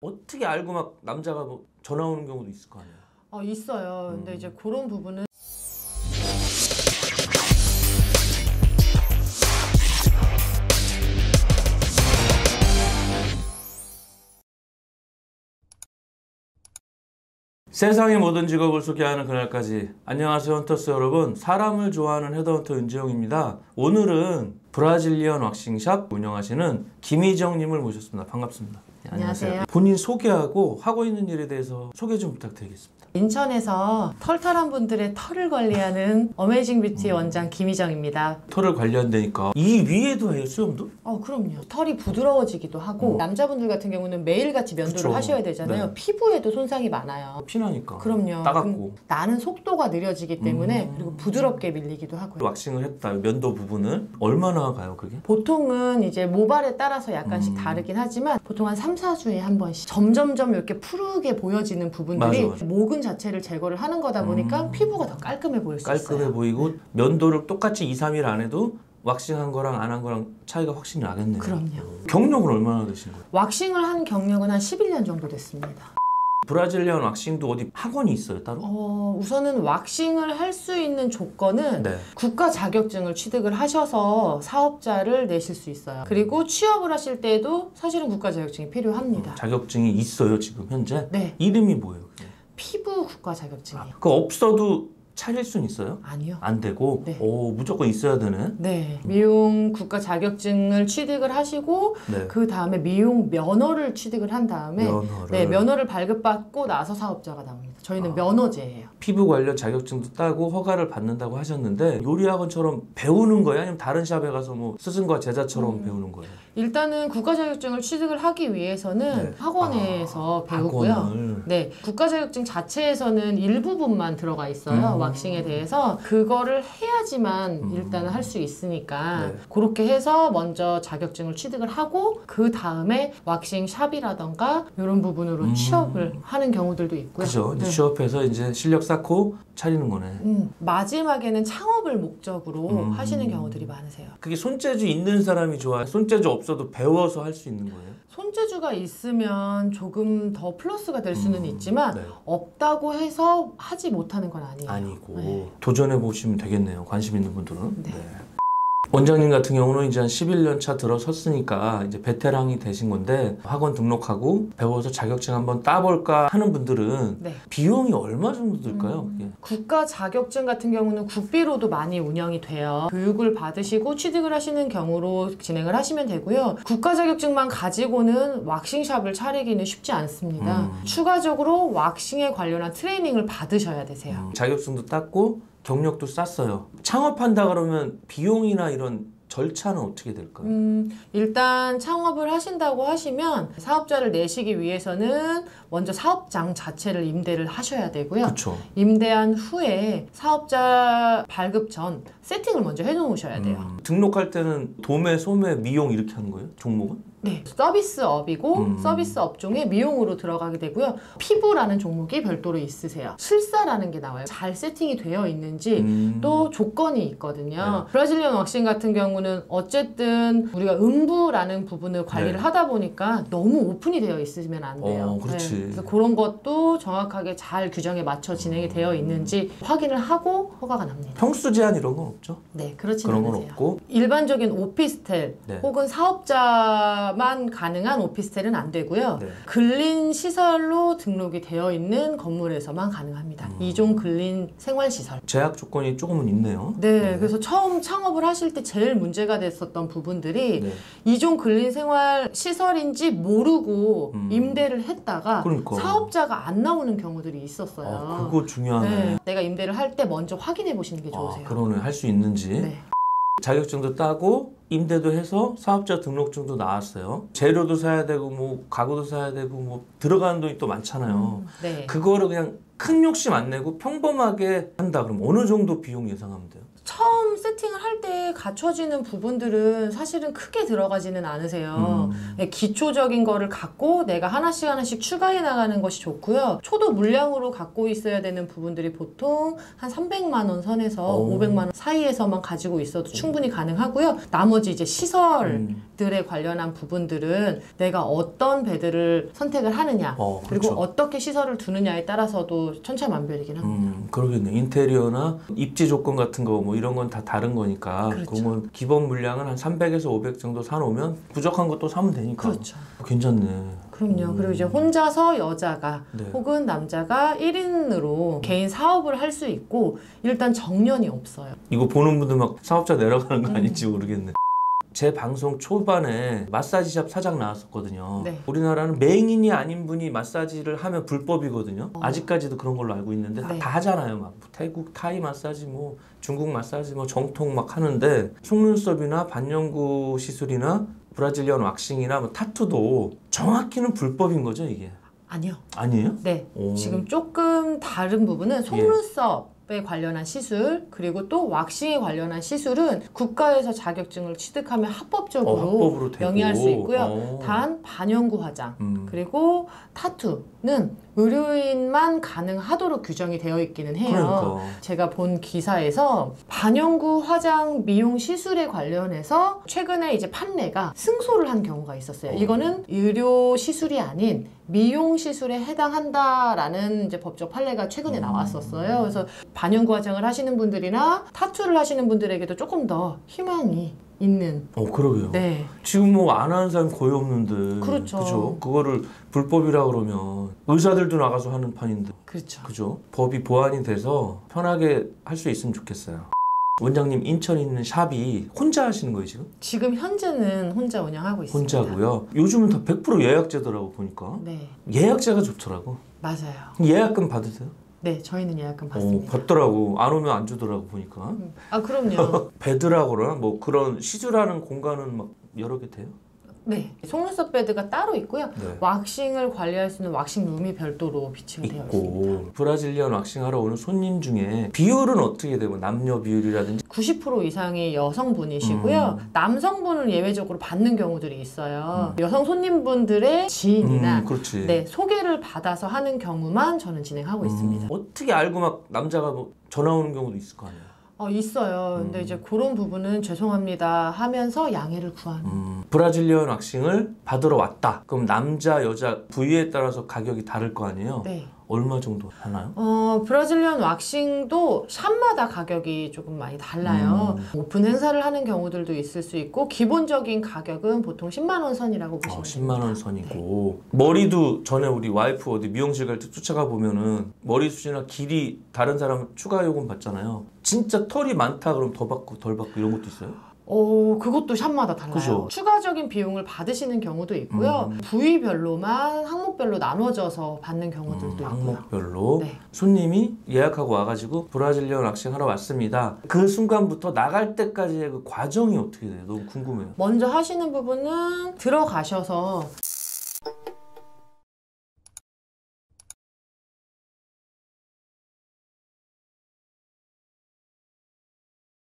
어떻게 알고 막 남자가 뭐 전화 오는 경우도 있을 거 아니에요? 있어요. 근데 이제 그런 부분은 세상의 모든 직업을 소개하는 그날까지. 안녕하세요 헌터스 여러분, 사람을 좋아하는 헤드헌터 윤재용입니다. 오늘은 브라질리언 왁싱샵 운영하시는 김희정님을 모셨습니다. 반갑습니다. 네, 안녕하세요. 본인 소개하고 하고 있는 일에 대해서 소개 좀 부탁드리겠습니다. 인천에서 털털한 분들의 털을 관리하는 어메이징 뷰티 원장 김희정입니다. 털을 관리한다니까 이 위에도 해요, 수염도? 그럼요. 털이 부드러워지기도 하고 남자분들 같은 경우는 매일같이 면도를 그쵸. 하셔야 되잖아요. 네. 피부에도 손상이 많아요. 피나니까. 그럼요. 따갑고. 나는 속도가 느려지기 때문에 그리고 부드럽게 밀리기도 하고요. 왁싱을 했다, 면도 부분을 얼마나 가요 그게? 보통은 이제 모발에 따라서 약간씩 다르긴 하지만 보통 한 3, 4주에 한 번씩 점점점 이렇게 푸르게 보여지는 부분들이 맞아. 모근 자체를 제거를 하는 거다 보니까 피부가 더 깔끔해 보일 수 있어요. 깔끔해 보이고 면도를 똑같이 2, 3일 안 해도 왁싱한 거랑 안 한 거랑 차이가 확실히 나겠네요. 그럼요. 경력은 얼마나 되신 거예요? 왁싱을 한 경력은 한 11년 정도 됐습니다. 브라질리언 왁싱도 어디 학원이 있어요 따로? 우선은 왁싱을 할 수 있는 조건은 네. 국가 자격증을 취득을 하셔서 사업자를 내실 수 있어요. 그리고 취업을 하실 때도 사실은 국가 자격증이 필요합니다. 자격증이 있어요 지금 현재? 네. 이름이 뭐예요? 그게? 피부 국가 자격증이에요. 그거 없어도 차릴 수는 있어요? 아니요. 안 되고? 네. 오, 무조건 있어야 되네. 네. 미용 국가 자격증을 취득을 하시고 네. 그 다음에 미용 면허를 취득을 한 다음에 면허를. 네, 면허를 발급받고 나서 사업자가 나옵니다. 저희는 면허제예요. 피부 관련 자격증도 따고 허가를 받는다고 하셨는데 요리학원처럼 배우는 거예요? 아니면 다른 샵에 가서 뭐 스승과 제자처럼 배우는 거예요? 일단은 국가 자격증을 취득을 하기 위해서는 네. 학원에서 배우고요. 학원을. 네, 국가 자격증 자체에서는 일부분만 들어가 있어요. 왁싱에 대해서 그거를 해야지만 일단은 할 수 있으니까 네. 그렇게 해서 먼저 자격증을 취득을 하고 그 다음에 왁싱 샵이라던가 이런 부분으로 취업을 하는 경우들도 있고요. 그죠. 이제 네. 취업해서 이제 실력 쌓고 차리는 거네. 마지막에는 창업을 목적으로 하시는 경우들이 많으세요. 그게 손재주 있는 사람이 좋아요? 손재주 없어도 배워서 할 수 있는 거예요? 손재주가 있으면 조금 더 플러스가 될 수는 있지만 네. 없다고 해서 하지 못하는 건 아니에요. 아니고 네. 도전해 보시면 되겠네요. 관심 있는 분들은. 네. 원장님 같은 경우는 이제 한 11년 차 들어섰으니까 이제 베테랑이 되신 건데 학원 등록하고 배워서 자격증 한번 따볼까 하는 분들은 네. 비용이 얼마 정도 들까요? 그게? 국가 자격증 같은 경우는 국비로도 많이 운영이 돼요. 교육을 받으시고 취득을 하시는 경우로 진행을 하시면 되고요. 국가 자격증만 가지고는 왁싱샵을 차리기는 쉽지 않습니다. 추가적으로 왁싱에 관련한 트레이닝을 받으셔야 되세요. 자격증도 땄고 경력도 쌓았어요. 창업한다 그러면 비용이나 이런 절차는 어떻게 될까요? 일단 창업을 하신다고 하시면 사업자를 내시기 위해서는 먼저 사업장 자체를 임대를 하셔야 되고요. 그렇죠. 임대한 후에 사업자 발급 전 세팅을 먼저 해놓으셔야 돼요. 등록할 때는 도매, 소매, 미용 이렇게 하는 거예요? 종목은? 네, 서비스업이고 서비스업 중에 미용으로 들어가게 되고요. 피부라는 종목이 별도로 있으세요. 실사라는 게 나와요. 잘 세팅이 되어 있는지 또 조건이 있거든요. 브라질리언 왁싱 같은 경우는 어쨌든 우리가 음부라는 부분을 관리를 네. 하다 보니까 너무 오픈이 되어 있으면 안 돼요. 그렇지. 그래서 그런 것도 정확하게 잘 규정에 맞춰 진행이 되어 있는지 확인을 하고 허가가 납니다. 평수 제한 이런 건 없죠? 네, 그렇지는 그런 건 않으세요. 없고. 일반적인 오피스텔 네. 혹은 사업자만 가능한 오피스텔은 안 되고요. 네. 근린 시설로 등록이 되어 있는 건물에서만 가능합니다. 이종 근린 생활시설. 제약 조건이 조금은 있네요. 네, 그래서 처음 창업을 하실 때 제일 문제가 됐었던 부분들이 네. 이종 근린 생활 시설인지 모르고 임대를 했다가 그러니까. 사업자가 안 나오는 경우들이 있었어요. 그거 중요하네. 네, 내가 임대를 할 때 먼저 확인해 보시는 게 좋으세요. 그러네. 할 수 있는지. 네. 자격증도 따고 임대도 해서 사업자 등록증도 나왔어요. 재료도 사야 되고 뭐 가구도 사야 되고 뭐 들어가는 돈이 또 많잖아요. 네. 그거를 그냥 큰 욕심 안 내고 평범하게 한다 그러면 어느 정도 비용 예상하면 돼요? 처음 세팅을 할 때 갖춰지는 부분들은 사실은 크게 들어가지는 않으세요. 기초적인 거를 갖고 내가 하나씩 추가해 나가는 것이 좋고요. 초도 물량으로 갖고 있어야 되는 부분들이 보통 한 300만 원 선에서 500만 원 사이에서만 가지고 있어도 충분히 가능하고요. 나머지 이제 시설들에 관련한 부분들은 내가 어떤 베드를 선택을 하느냐 그리고 그렇죠. 어떻게 시설을 두느냐에 따라서도 천차만별이긴 합니다. 그러겠네. 인테리어나 입지 조건 같은 거 뭐 이런 건 다 다른 거니까. 그렇죠. 그러면 기본 물량은 한 300에서 500 정도 사놓으면 부족한 것도 사면 되니까. 그렇죠. 괜찮네. 그럼요. 그리고 이제 혼자서 여자가 네. 혹은 남자가 1인으로 개인 사업을 할 수 있고 일단 정년이 없어요. 이거 보는 분들 막 사업자 내려가는 거 아닌지 모르겠네. 제 방송 초반에 마사지샵 사장 나왔었거든요. 네. 우리나라는 맹인이 아닌 분이 마사지를 하면 불법이거든요. 아직까지도 그런 걸로 알고 있는데 네. 다 하잖아요. 막 태국 타이 마사지, 뭐 중국 마사지, 뭐 정통 막 하는데 속눈썹이나 반영구 시술이나 브라질리언 왁싱이나 뭐 타투도 정확히는 불법인 거죠, 이게? 아니요. 아니에요? 네. 오. 지금 조금 다른 부분은 속눈썹에 관련한 시술 그리고 또 왁싱에 관련한 시술은 국가에서 자격증을 취득하면 합법적으로 합법으로 되고. 영위할 수 있고요. 단 반영구 화장 그리고 타투는 의료인만 가능하도록 규정이 되어 있기는 해요. 그러니까. 제가 본 기사에서 반영구 화장 미용 시술에 관련해서 최근에 이제 판례가 승소를 한 경우가 있었어요. 이거는 의료 시술이 아닌 미용 시술에 해당한다라는 이제 법적 판례가 최근에 나왔었어요. 그래서 반영구 화장을 하시는 분들이나 타투를 하시는 분들에게도 조금 더 희망이 있는. 그러게요. 네. 지금 뭐 안 하는 사람 거의 없는데. 그렇죠. 그죠? 그거를 불법이라 그러면 의사들도 나가서 하는 판인데. 그렇죠. 그죠? 법이 보완이 돼서 편하게 할 수 있으면 좋겠어요. 원장님 인천에 있는 샵이 혼자 하시는 거예요 지금? 지금 현재는 혼자 운영하고 있습니다. 혼자고요. 요즘은 다 100% 예약제더라고 보니까. 네. 예약제가 좋더라고. 맞아요. 예약금 받으세요? 네, 저희는 예약금 받습니다. 받더라고. 안 오면 안 주더라고 보니까. 아, 그럼요. 베드라고 그러나 뭐 그런 시술하는 공간은 막 여러 개 돼요? 네. 속눈썹 베드가 따로 있고요. 네. 왁싱을 관리할 수 있는 왁싱 룸이 별도로 비치가 되어 있습니다. 있고 브라질리언 왁싱하러 오는 손님 중에 비율은 어떻게 되고 남녀 비율이라든지 90% 이상이 여성분이시고요. 남성분은 예외적으로 받는 경우들이 있어요. 여성 손님분들의 지인이나 그렇지. 네, 소개를 받아서 하는 경우만 저는 진행하고 있습니다. 어떻게 알고 막 남자가 뭐 전화 오는 경우도 있을 거 아니에요? 있어요. 근데 이제 그런 부분은 죄송합니다 하면서 양해를 구하는. 브라질리언 왁싱을 받으러 왔다. 그럼 남자, 여자 부위에 따라서 가격이 다를 거 아니에요? 네. 얼마 정도 하나요? 브라질리언 왁싱도 샵마다 가격이 조금 많이 달라요. 오픈 행사를 하는 경우들도 있을 수 있고 기본적인 가격은 보통 10만 원 선이라고 보시면 됩니다. 10만 원 선이고 머리도 전에 우리 와이프 어디 미용실 갈 때 쫓아가 보면은 머리숱이나 길이 다른 사람 추가 요금 받잖아요. 진짜 털이 많다 그럼 더 받고 덜 받고 이런 것도 있어요? 그것도 샵마다 달라요. 그죠? 추가적인 비용을 받으시는 경우도 있고요. 부위별로만 항목별로 나눠져서 받는 경우들도 있고요. 항목별로 네. 손님이 예약하고 와가지고 브라질리언 왁싱 하러 왔습니다. 그 순간부터 나갈 때까지의 그 과정이 어떻게 돼요? 너무 궁금해요. 먼저 하시는 부분은 들어가셔서